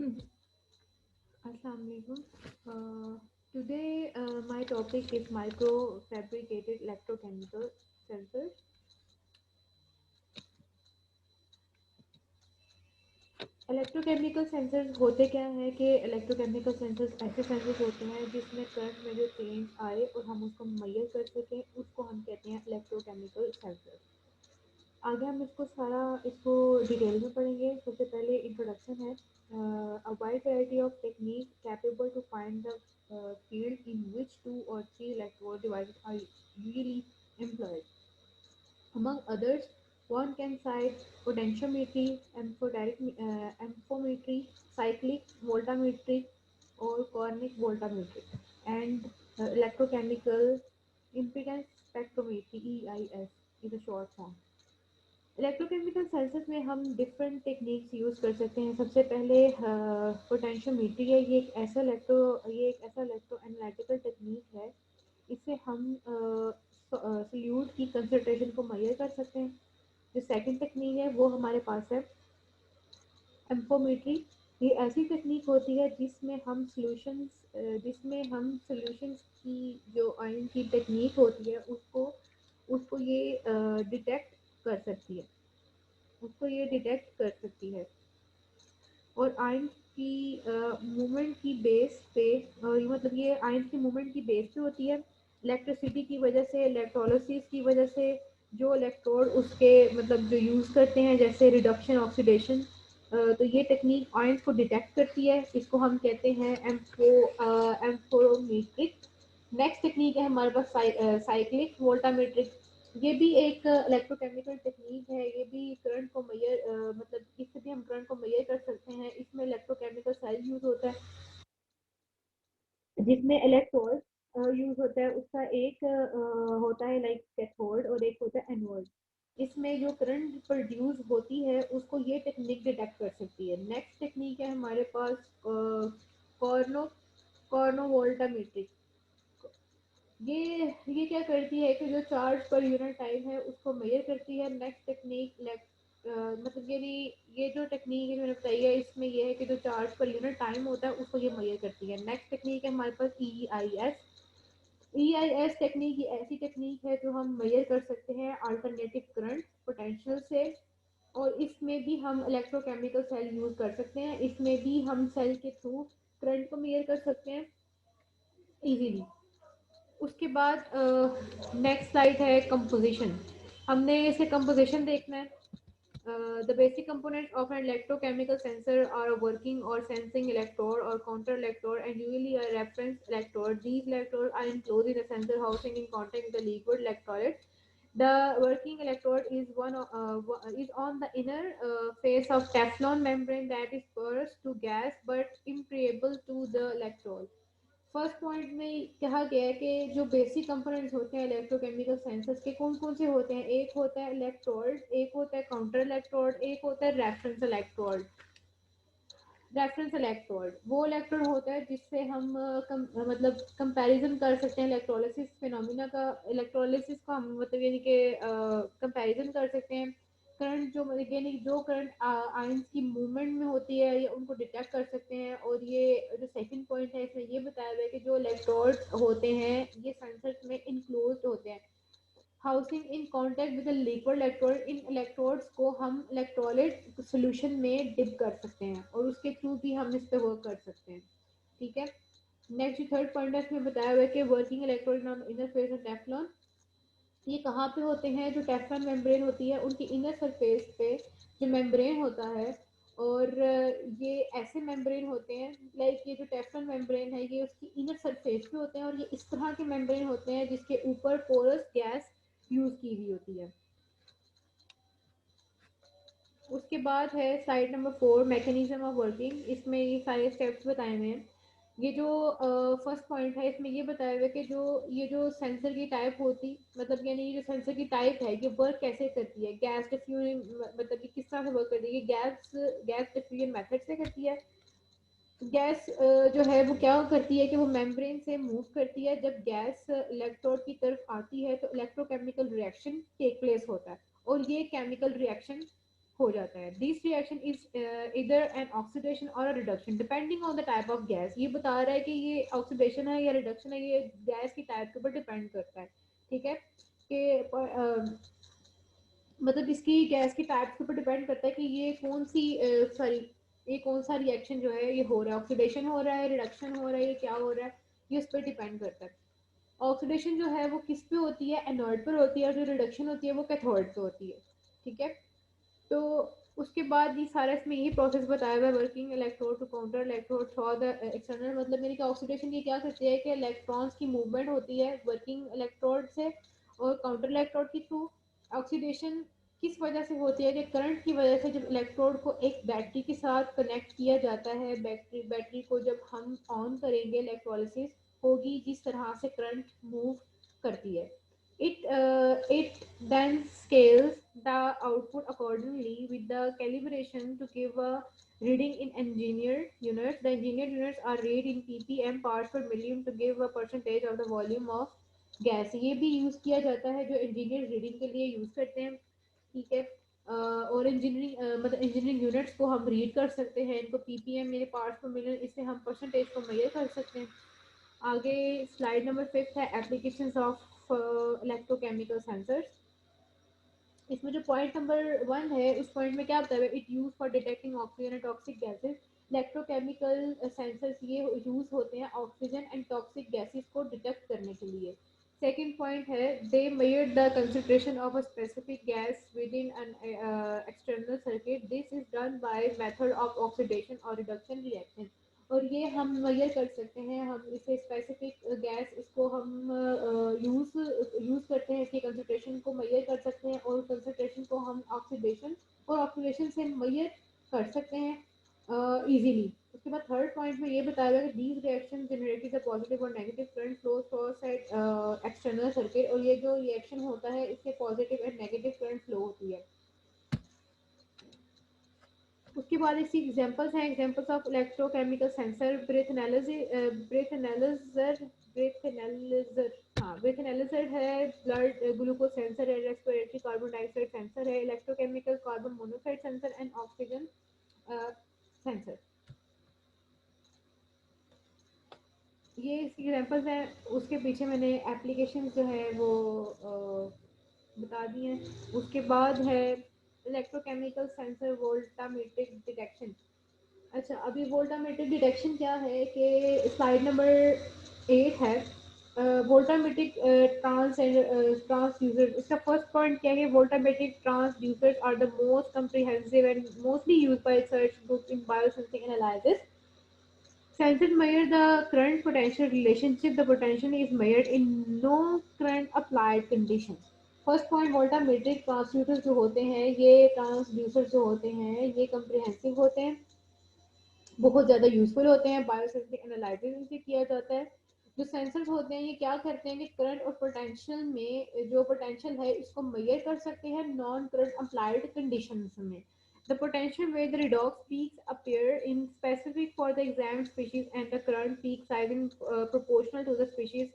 Assalamu alaikum. Today, my topic is microfabricated electrochemical sensors. Electrochemical sensors होते क्या है कि इलेक्ट्रोकेमिकल सेंसर्स ऐसे सेंसर्स होते हैं जिसमें करंट में जो चेंज आए और हम उसको मुहैया कर सकें, उसको हम कहते हैं इलेक्ट्रोकेमिकल सेंसर। आगे हम इसको डिटेल में पढ़ेंगे। सबसे पहले इंट्रोडक्शन है। A wide variety of techniques capable to find the field in which two or three electrode devices are usually employed. Among others, one can cite potentiometry, ampermetry, cyclic voltammetry, or conic voltammetry, and electrochemical impedance spectrometry (EIS) is a short form. Electrochemical sensors में हम different techniques use कर सकते हैं। सबसे पहले पोटेंशियोमीट्री है। ये एक ऐसा इलेक्ट्रो एनालिटिकल टेक्निक है। इससे हम सल्यूट की कंसंट्रेशन को मेजर कर सकते हैं। जो सेकंड टेक्निक है वो हमारे पास है एम्पोमेट्री। ये ऐसी टेक्निक होती है जिसमें हम सॉल्यूशंस की जो आयन की टेक्निक होती है उसको उसको ये डिटेक्ट कर सकती है उसको ये डिटेक्ट कर सकती है और आयन की मूवमेंट की बेस पे मतलब ये आयन की मूवमेंट की बेस पे होती है। इलेक्ट्रिसिटी की वजह से, इलेक्ट्रोलिसिस की वजह से जो इलेक्ट्रोड उसके मतलब जो यूज़ करते हैं, जैसे रिडक्शन ऑक्सीडेशन, तो ये टेक्निक आयंस को डिटेक्ट करती है। इसको हम कहते हैं एम्फोरोमेट्रिक। नेक्स्ट टेक्निक है हमारे पास साइक्लिक वोल्टामेट्रिक। ये भी एक इलेक्ट्रोकेमिकल टेक्निक है। ये भी करंट को मतलब इससे भी हम करंट को मेजर कर सकते हैं। इसमें इलेक्ट्रोकेमिकल सेल यूज होता है जिसमें इलेक्ट्रोड यूज होता है। उसका एक होता है लाइक कैथोड और एक होता है एनोड। इसमें जो करंट प्रोड्यूस होती है उसको ये टेक्निक डिटेक्ट कर सकती है। नेक्स्ट टेक्निक है हमारे पास कॉर्नो कॉर्नो वोल्टामेट्रिक। ये क्या करती है कि जो चार्ज पर यूनिट टाइम है उसको मेजर करती है। नेक्स्ट टेक्निक मतलब ये जो टेक्निक है जो मैंने बताई है, इसमें ये है कि जो चार्ज पर यूनिट टाइम होता है उसको ये मेजर करती है। नेक्स्ट टेक्निक है हमारे पास ई आई एस टेक्निक। ये ऐसी टेक्निक है जो हम मेजर कर सकते हैं अल्टरनेटिव करंट पोटेंशियल से। और इसमें भी हम इलेक्ट्रोकेमिकल सेल यूज कर सकते हैं। इसमें भी हम सेल के थ्रू करंट को मेजर कर सकते हैं इजीली। उसके बाद नेक्स्ट स्लाइड है कंपोजिशन। हमने इसे कंपोजिशन देखना है। The basic components of an electrochemical sensor are a working or sensing electrode or counter electrode and usually a reference electrode. These electrodes are enclosed in a sensor housing in contact with the liquid electrolyte. The working electrode is on the inner face of Teflon membrane that is porous to gas but impermeable to the electrode. First point में कहा गया है कि जो basic components होते हैं electrochemical sensors के कौन कौन से होते हैं। एक होता है इलेक्ट्रोड, एक होता है काउंटर इलेक्ट्रोड, एक होता है रेफरेंस इलेक्ट्रोड। रेफरेंस इलेक्ट्रोड वो इलेक्ट्रोड होता है जिससे हम मतलब कंपैरिजन कर सकते हैं इलेक्ट्रोलिसिस फिनोमिना का। इलेक्ट्रोलिसिस का हम मतलब यानी कि कंपैरिजन कर सकते हैं। करंट जो मतलब यानी जो करंट आयंस की मूवमेंट में होती है ये उनको डिटेक्ट कर सकते हैं। और ये जो सेकंड पॉइंट है इसमें ये बताया गया है कि जो इलेक्ट्रोड होते हैं ये सेंसर्स में इंक्लोज्ड होते हैं housing in contact with liquid electrode. In electrodes को हम इलेक्ट्रोलाइट सॉल्यूशन में डिप कर सकते हैं और उसके थ्रू भी हम इस पे वर्क कर सकते हैं। ठीक है। नेक्स्ट थर्ड पॉइंट है इसमें बताया हुआ है कि working electrode on inner face of Teflon. ये कहाँ पे होते हैं? जो टेफ्लॉन मेम्ब्रेन होती है उनकी इनर सरफेस पे जो मेम्ब्रेन होता है। और ये ऐसे मेम्ब्रेन होते हैं लाइक ये जो टेफ्लॉन मेम्ब्रेन है ये उसकी इनर सरफेस पे होते हैं और ये इस तरह के मेम्ब्रेन होते हैं जिसके ऊपर पोरस गैस यूज की हुई होती है। उसके बाद है side number 4 mechanism of working. इसमें ये सारे स्टेप्स बताए हुए हैं। ये जो फर्स्ट पॉइंट है इसमें ये बताया हुआ है कि जो सेंसर की टाइप होती मतलब यानी ये जो सेंसर की टाइप है ये वर्क कैसे करती है। गैस डिफ्यूजन मतलब कि किस तरह से वर्क करती है। ये गैस डिफ्यूजन मेथड से करती है। गैस जो है वो क्या करती है कि वो मेम्ब्रेन से मूव करती है। जब गैस इलेक्ट्रोड की तरफ आती है तो इलेक्ट्रोकेमिकल रिएक्शन टेक प्लेस होता है और ये केमिकल रिएक्शन हो जाता है। दिस रिएक्शन इज इधर एन ऑक्सीडेशन और a reduction depending on the type of gas. ये बता रहा है कि ये ऑक्सीडेशन है या रिडक्शन है, ये गैस की टाइप के ऊपर डिपेंड करता है। ठीक है कि मतलब इसकी गैस की टाइप के ऊपर डिपेंड करता है कि ये कौन सी सॉरी ये कौन सा रिएक्शन जो है ये हो रहा है, ऑक्सीडेशन हो रहा है, रिडक्शन हो रहा है, ये क्या हो रहा है, ये उस पर डिपेंड करता है। ऑक्सीडेशन जो है वो किस पे होती है, एनोड पर होती है, और जो रिडक्शन होती है वो कैथोड पे होती है। ठीक है, तो उसके बाद ये सारा इसमें यही प्रोसेस बताया हुआ है, working electrode to counter electrode through the external. मतलब यानी कि ऑक्सीडेशन ये क्या करती है कि इलेक्ट्रॉन्स की मूवमेंट होती है वर्किंग इलेक्ट्रोड से और काउंटर इलेक्ट्रोड के थ्रू। ऑक्सीडेशन किस वजह से होती है कि करंट की वजह से जब इलेक्ट्रोड को एक बैटरी के साथ कनेक्ट किया जाता है, बैटरी को जब हम ऑन करेंगे इलेक्ट्रोलिसिस होगी, जिस तरह से करंट मूव करती है। It then scales the output accordingly with the calibration to give a reading in engineered units. The engineered units are read in ppm parts per million to give a percentage of the volume of gas. ये भी use किया जाता है जो engineer reading के लिए use करते हैं। ठीक है, और इंजीनियरिंग मतलब इंजीनियरिंग यूनिट्स को हम रीड कर सकते हैं, इनको पीपीएम मेरे पार्ट्स पर मिलियन, इससे हम परसेंटेज को मेजर कर सकते हैं। आगे स्लाइड नंबर 5 है एप्लीकेशंस ऑफ इलेक्ट्रोकेमिकल सेंसर्स। इसमें जो पॉइंट नंबर 1 है, उस पॉइंट में क्या बताया है, it use for detecting oxygen and toxic gases. Electrochemical sensors ये यूज होते हैं ऑक्सीजन एंड टॉक्सिक गैसेस को डिटेक्ट करने के लिए। सेकेंड पॉइंट है they measure the concentration of a specific gas within an external circuit. This is done by method of oxidation और reduction reaction. और ये हम मेजर कर सकते हैं, हम इसे स्पेसिफिक गैस इसको हम यूज़ करते हैं, इसकी कंसंट्रेशन को मेजर कर सकते हैं और कंसंट्रेशन को हम ऑक्सीडेशन और ऑक्सीडेशन से मेजर कर सकते हैं इजीली। उसके बाद थर्ड पॉइंट में ये बताया गया कि these reaction generated the positive और negative current flows cross at external circuit. और ये जो रिएक्शन होता है इससे positive and negative current flow होती है। उसके बाद इसकी एग्जांपल्स हैं, examples of electrochemical sensor, breath analyser है, ब्लड ग्लूकोज सेंसर है, रेस्पिरेटरी कार्बन डाइऑक्साइड सेंसर है, electrochemical carbon monoxide sensor and oxygen sensor. ये इसकी एग्जांपल्स हैं। उसके पीछे मैंने एप्लीकेशन जो है वो बता दी हैं। उसके बाद है इलेक्ट्रोकेमिकल सेंसर वोल्टामेट्रिक डिटेक्शन। अच्छा, अभी वोल्टामेट्रिक डिटेक्शन क्या है कि स्लाइड नंबर 8 है वोल्टामेट्रिक ट्रांसड्यूसर। इसका फर्स्ट पॉइंट क्या है, voltammetric transducers are the most comprehensive and mostly used by research groups in biosensing analysis. Sensors measure the current potential relationship. The potential is measured in no current applied conditions. First point voltammetric transducer जो होते हैं, ये transducer जो होते हैं ये comprehensive होते हैं, बहुत ज़्यादा यूजफुल होते हैं, बायोसेंसिंग एनालिसिस इनसे किया जाता है। जो सेंसर्स होते हैं ये क्या करते हैं कि करंट और पोटेंशियल में जो पोटेंशियल है इसको मेजर कर सकते हैं नॉन करंट अप्लाइड कंडीशंस में। The potential where the redox peaks appear in specific for the examined species and the current peak size in proportional to the species.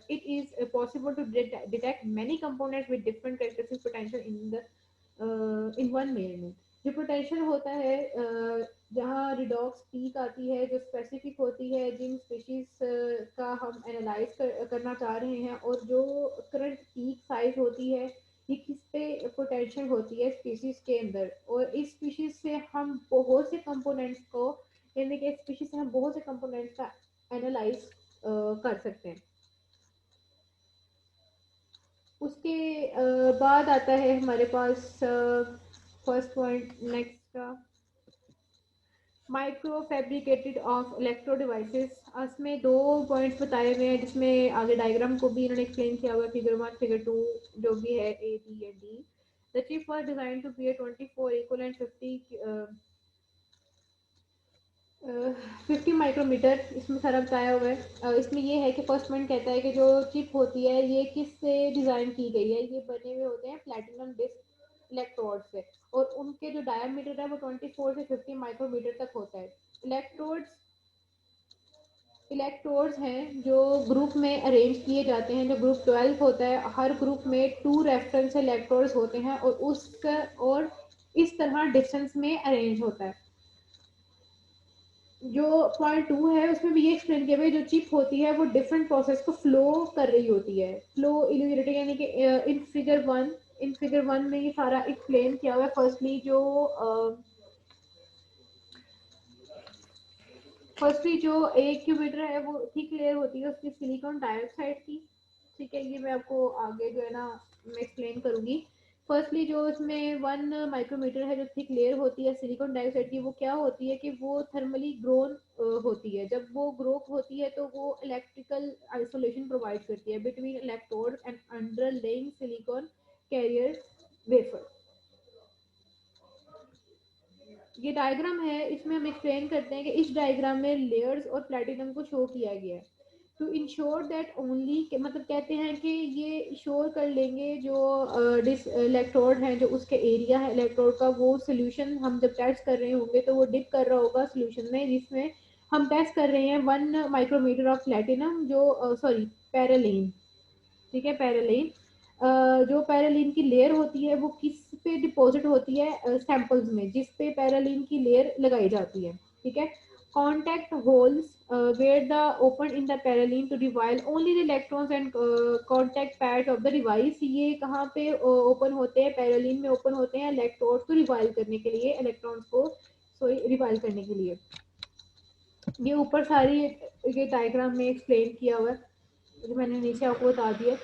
It is possible to detect many components with different characteristic potential in one measurement. जो potential होता है जहाँ redox peak आती है जो specific होती है जिन species का हम एनालाइज करना चाह रहे हैं, और जो करंट पीक साइज होती है ये किस पे पोटेंशियल होती है स्पीशीज के अंदर। और इस स्पीशीज से हम बहुत से कंपोनेंट्स को यानी कि स्पीशीज से हम बहुत से कंपोनेंट्स का एनालाइज कर सकते हैं। उसके बाद आता है हमारे पास फर्स्ट पॉइंट नेक्स्ट का micro fabricated of electro devices. इसमें दो पॉइंट्स बताए हुए हैं जिसमें आगे डायग्राम को भी इन्होंने एक्सप्लेन किया हुआ है, फिगर 1 फिगर 2 जो भी है A B and D. The chip was design to be 24 equal and 50 micrometer. इसमें सारा बताया हुआ है। इसमें ये है कि फर्स्ट पॉइंट कहता है कि जो चिप होती है ये किस से डिज़ाइन की गई है, ये बने हुए होते हैं प्लेटिनम डिस्क इलेक्ट्रोड से, और उनके जो डायमीटर है वो 24 से 50 माइक्रोमीटर तक होता है। इलेक्ट्रोड्स हैं जो ग्रुप में अरेंज किए जाते हैं, जो ग्रुप 12 होता है, हर ग्रुप में 2 रेफरेंस इलेक्ट्रोड्स होते हैं और उसका और इस तरह डिस्टेंस में अरेंज होता है। जो पॉइंट 2 है उसमें भी ये एक्सप्लेन किया हुआ है, जो चिप होती है वो डिफरेंट प्रोसेस को फ्लो कर रही होती है, फ्लो इल्यूमिनेटिंग, यानी कि इन फिगर वन में ये सारा एक्सप्लेन किया हुआ है। फर्स्टली जो एक क्यूबीटर है वो थिक लेयर होती है उसकी सिलिकॉन डाइऑक्साइड की। ठीक है, ये मैं आपको आगे जो है ना मैं एक्सप्लेन करूंगी। फर्स्टली जो इसमें 1 माइक्रोमीटर है, जो थिक लेयर होती है सिलिकॉन डाइऑक्साइड की, वो क्या होती है कि वो थर्मली ग्रोन होती है। जब वो ग्रो होती है तो वो इलेक्ट्रिकल आइसोलेशन प्रोवाइड करती है between electrode and underlying silicon carrier wafer. ये डायग्राम है, इसमें हम एक्सप्लेन करते हैं कि इस डायग्राम में लेयर्स और प्लेटिनम को शो किया गया है टू इंश्योर दैट ओनली, मतलब कहते हैं कि ये श्योर कर लेंगे जो डिस इलेक्ट्रोड है, जो उसके एरिया है इलेक्ट्रोड का, वो सोल्यूशन हम जब टेस्ट कर रहे होंगे तो वो डिप कर रहा होगा सोल्यूशन में, जिसमें हम टेस्ट कर रहे हैं 1 माइक्रोमीटर ऑफ प्लेटिनम, जो सॉरी पैरेलीन। ठीक है, पैरेलीन। जो पैरेलीन की लेयर होती है वो किस पे डिपॉजिट होती है, सैंपल्स में जिस पे पैरेलीन की लेयर लगाई जाती है। ठीक है, contact holes where the open in the parylene to reveal only the electrons and contact pads of the device। ये कहाँ पे ओपन होते हैं, पैरेलीन में ओपन होते हैं इलेक्ट्रोड को रिवाइल करने के लिए, इलेक्ट्रॉन्स को सॉरी रिवाइल करने के लिए। ये ऊपर सारी ये डायग्राम में एक्सप्लेन किया हुआ है, जो मैंने नीचे आपको बता दिया।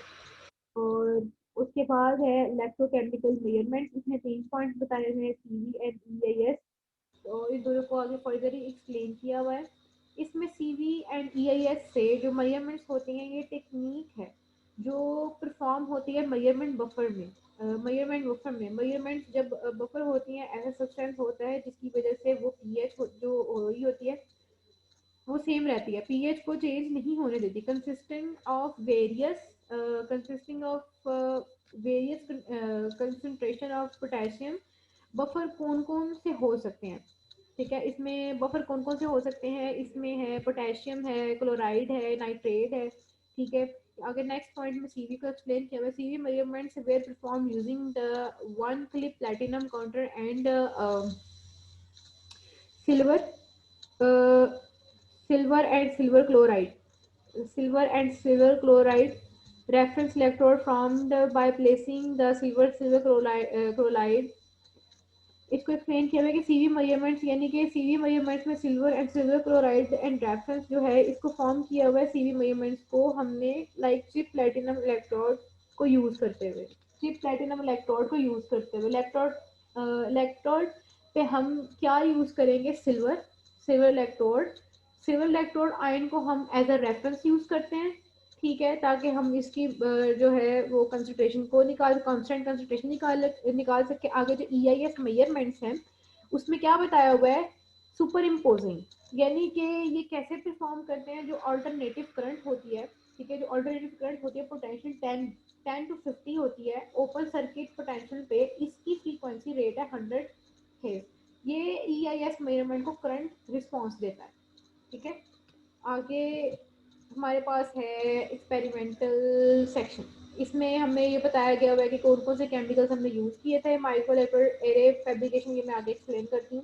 और उसके बाद है इलेक्ट्रोकेमिकल मेजरमेंट, इसमें 3 पॉइंट बताए हुए हैं, सीवी एंड ईआईएस। तो इन दोनों को आगे फर्दर ही एक्सप्लेन किया हुआ है। इसमें सीवी एंड ईआईएस से जो मेजरमेंट्स होते हैं, ये टेक्निक है जो परफॉर्म होती है मेजरमेंट बफर में। मेजरमेंट जब बफर होती है, ऐसा सब्सटेंस होता है जिसकी वजह से वो पीएच जो हो रही होती है वो सेम रहती है, पीएच को चेंज नहीं होने देती। Consisting of various concentration of potassium. Buffer कौन कौन से हो सकते हैं? ठीक है, इसमें बफर कौन कौन से हो सकते हैं, इसमें है पोटेशियम है, क्लोराइड है, नाइट्रेट है। ठीक है, अगर नेक्स्ट पॉइंट में सीवी को एक्सप्लेन किया हुआ है, CV measurements were performed using the one clip platinum counter and silver silver and silver chloride reference electrode formed by placing the silver chloride। इसको एक्सप्लेन किया हुआ है कि सीवी मेजरमेंट्स, यानी कि सीवी मेजरमेंट्स में silver and silver chloride and reference जो है इसको फॉर्म किया हुआ है सीवी मेजरमेंट्स को हमने लाइक चिप प्लेटिनम इलेक्ट्रोड को यूज करते हुए, इलेक्ट्रोड पे हम क्या यूज करेंगे, silver electrode. Silver electrode ion को हम एज अ रेफरेंस यूज करते हैं। ठीक है, ताकि हम इसकी जो है वो कंसंट्रेशन को कांस्टेंट कंसंट्रेशन निकाल सके। आगे जो ईआईएस मेजरमेंट्स हैं उसमें क्या बताया हुआ है, सुपर इम्पोजिंग, यानी कि ये कैसे परफॉर्म करते हैं, जो अल्टरनेटिव करंट होती है। ठीक है, जो अल्टरनेटिव करंट होती है पोटेंशियल 10 to 50 होती है ओपन सर्किट पोटेंशियल पे, इसकी फ्रीक्वेंसी रेट है 100 है। ये ईआईएस मेजरमेंट को करंट रिस्पॉन्स देता है। ठीक है, आगे हमारे पास है एक्सपेरिमेंटल सेक्शन। इसमें हमें ये बताया गया हुआ है कि कौन कौन से केमिकल्स हमने यूज किए थे माइक्रो एरे फैब्रिकेशन, ये मैं आगे एक्सप्लेन करती हूँ।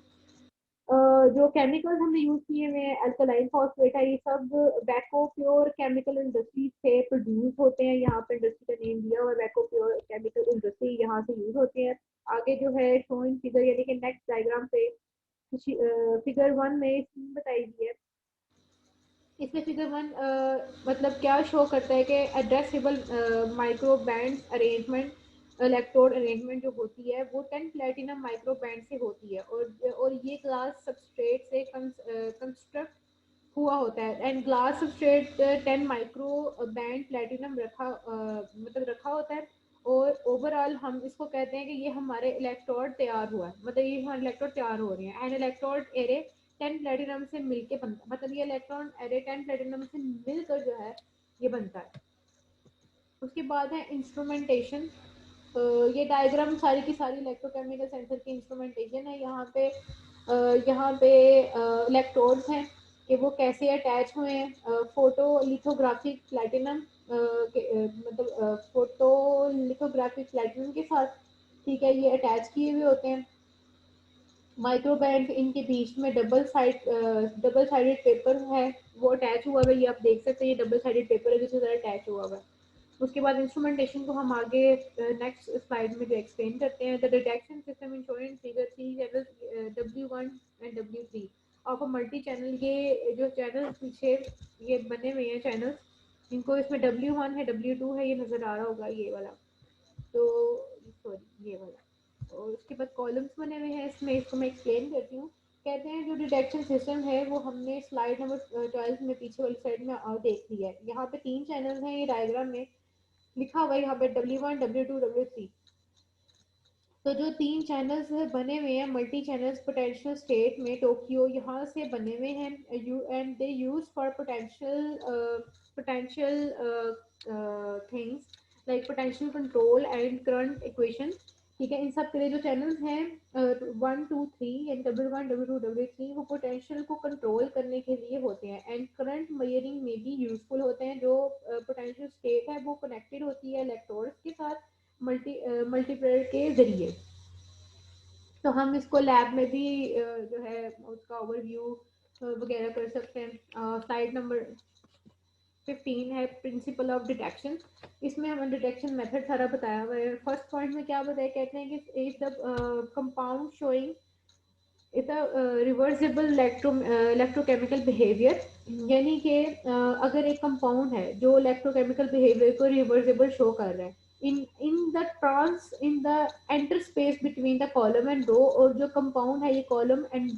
जो केमिकल्स हमने यूज किए हुए हैं, अल्कलाइन फॉस्फेट है, ये सब वैको प्योर केमिकल इंडस्ट्री से प्रोड्यूस होते हैं। यहाँ पे इंडस्ट्री का नेम दिया हुआ है, वैको प्योर केमिकल इंडस्ट्री, यहाँ से यूज होते हैं। आगे जो है शोइंग फिगर, यानी कि नेक्स्ट डायग्राम पे फिगर 1 में स्कीम बताई गई है। इसमें फिगर 1 मतलब क्या शो करता है कि addressable micro band arrangement, electrode arrangement जो होती है वो 10 प्लेटिनम माइक्रो बैंड से होती है, और ये ग्लास सबस्ट्रेट से कंस्ट्रक्ट हुआ होता है। And glass substrate 10 micro band platinum रखा होता है। और ओवरऑल हम इसको कहते हैं कि ये हमारे इलेक्ट्रोड तैयार हुआ है, मतलब ये हमारे इलेक्ट्रोड तैयार हो रहे हैं। एंड इलेक्ट्रोड एरे 10 प्लेटिनम से मिलके बनता है, मतलब ये इलेक्ट्रॉन एरे 10 प्लेटिनम से मिलकर जो है ये बनता है। उसके बाद है इंस्ट्रूमेंटेशन। ये डायग्राम सारी की सारी इलेक्ट्रोकेमिकल सेंसर की इंस्ट्रूमेंटेशन है। यहाँ पे इलेक्ट्रोड्स हैं कि वो कैसे अटैच हुए हैं फोटो लिथोग्राफिक प्लेटिनम मतलब फोटो लिथोग्राफिक प्लेटिनम के साथ। ठीक है, ये अटैच किए हुए होते हैं। माइक्रो बैंक इनके बीच में डबल साइडेड पेपर है, वो अटैच हुआ हुआ है। ये आप देख सकते हैं, ये डबल साइडेड पेपर है जिसके साथ अटैच हुआ हुआ है। उसके बाद इंस्ट्रूमेंटेशन को हम आगे नेक्स्ट स्लाइड में जो एक्सप्लेन करते हैं। The detection system in shown figure 3 channel W1 and W3 of a multi channel. ये जो चैनल पीछे ये बने हुए हैं चैनल, इनको इसमें W1 है, W2 है, ये नज़र आ रहा होगा ये वाला, तो सॉरी ये वाला। और उसके बाद कॉलम्स बने हुए हैं इसमें, इसको मैं एक्सप्लेन करती हूँ। कहते हैं जो डिटेक्शन सिस्टम है वो हमने स्लाइड नंबर 12 में पीछे वाली साइड में देख लिया है। यहाँ पे 3 चैनल हैं, ये डायग्राम में लिखा हुआ है यहाँ पे W1 W2 W3। तो जो 3 चैनल्स बने हुए हैं मल्टी चैनल्स पोटेंशियल स्टेट में टोक्यो यहाँ से बने हुए हैं, you and they use for potential things like potential control and current equation. ठीक है, इन सब के लिए जो चैनल्स हैं 1 2 3 यानी W1 W2 W3 वो पोटेंशियल को कंट्रोल करने के लिए होते हैं एंड करंट मेजरिंग में भी यूजफुल होते हैं। जो पोटेंशियल स्टेट है वो कनेक्टेड होती है इलेक्ट्रोड्स के साथ मल्टीप्लेयर के जरिए। तो हम इसको लैब में भी जो है उसका ओवरव्यू वगैरह कर सकते हैं। स्लाइड नंबर 15 है प्रिंसिपल ऑफ डिटेक्शन। इसमें हमें डिटेक्शन मेथड सारा बताया हुआ है। फर्स्ट पॉइंट में क्या बताया, कहते हैं कि if the compound showing it reversible electrochemical behaviour, यानी कि अगर एक कंपाउंड है जो इलेक्ट्रोकेमिकल बिहेवियर को रिवर्सिबल शो कर रहा है in the inter space between the column and row, और जो कंपाउंड है ये कॉलम एंड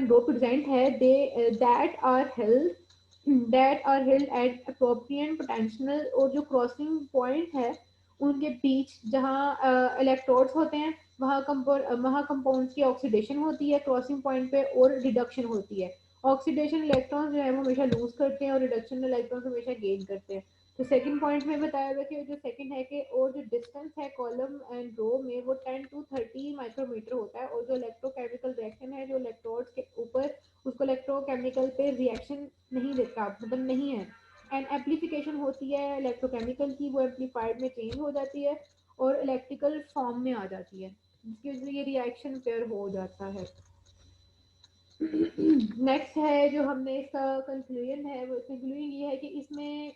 रो प्रेजेंट है, they that are held at appropriate potential. और जो क्रॉसिंग पॉइंट है उनके बीच जहाँ इलेक्ट्रोड्स होते हैं वहाँ कंपाउंड्स की ऑक्सीडेशन होती है क्रॉसिंग पॉइंट पे, और रिडक्शन होती है। ऑक्सीडेशन इलेक्ट्रॉन जो है वो हमेशा लूज करते हैं और रिडक्शन इलेक्ट्रॉन हमेशा गेन करते हैं। तो सेकंड पॉइंट में बताया गया कि जो सेकंड है कि और जो डिस्टेंस है कॉलम एंड रो में वो 10 to 30 माइक्रोमीटर होता है। और जो इलेक्ट्रोकेमिकल रिएक्शन है जो इलेक्ट्रोड्स के ऊपर उसको इलेक्ट्रोकेमिकल पे रिएक्शन नहीं देता, मतलब नहीं है। एंड एम्पलीफिकेशन होती है इलेक्ट्रोकेमिकल की, वो एम्पलीफाइड में चेंज हो जाती है और इलेक्ट्रिकल फॉर्म में आ जाती है, जिसकी वजह से ये रिएक्शन पेयर हो जाता है। नेक्स्ट है जो हमने इसका कंक्लूजन है, वो कंक्लूजन ये है कि इसमें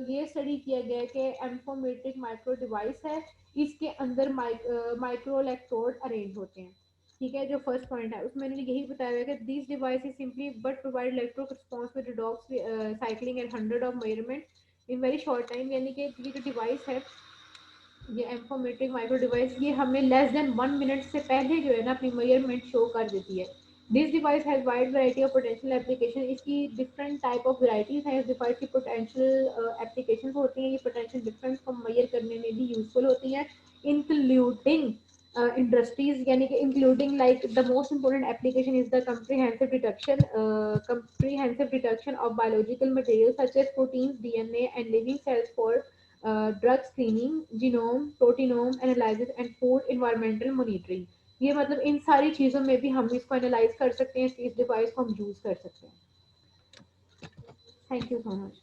ये स्टडी किया गया है कि एम्फोमेट्रिक माइक्रो डिवाइस है, इसके अंदर माइक्रो इलेक्ट्रोड अरेंज होते हैं। ठीक है, जो फर्स्ट पॉइंट है उसमें मैंने यही बताया है कि this device is simply but provide electro response with redox cycling at 100 of measurement in very short time. यानी कि ये जो डिवाइस है ये एम्फोमेट्रिक माइक्रो डिवाइस ये हमें लेस देन 1 मिनट से पहले जो है ना अपनी मेजरमेंट शो कर देती है। This device has wide variety of potential application, इसकी डिफरेंट टाइप ऑफ वैरायटीज हैं इस डिवाइस की। पोटेंशियल एप्लीकेशन होती हैं, ये पोटेंशियल डिफरेंस को मेजर करने में भी यूजफुल होती हैं, इंक्लूडिंग इंडस्ट्रीज, यानी कि including like the most important application is the comprehensive detection of biological materials such as proteins, DNA and living cells for drug screening, genome proteome analysis and food environmental monitoring. ये मतलब इन सारी चीज़ों में भी हम इसको एनालाइज कर सकते हैं, इस डिवाइस को हम यूज़ कर सकते हैं। Thank you so much.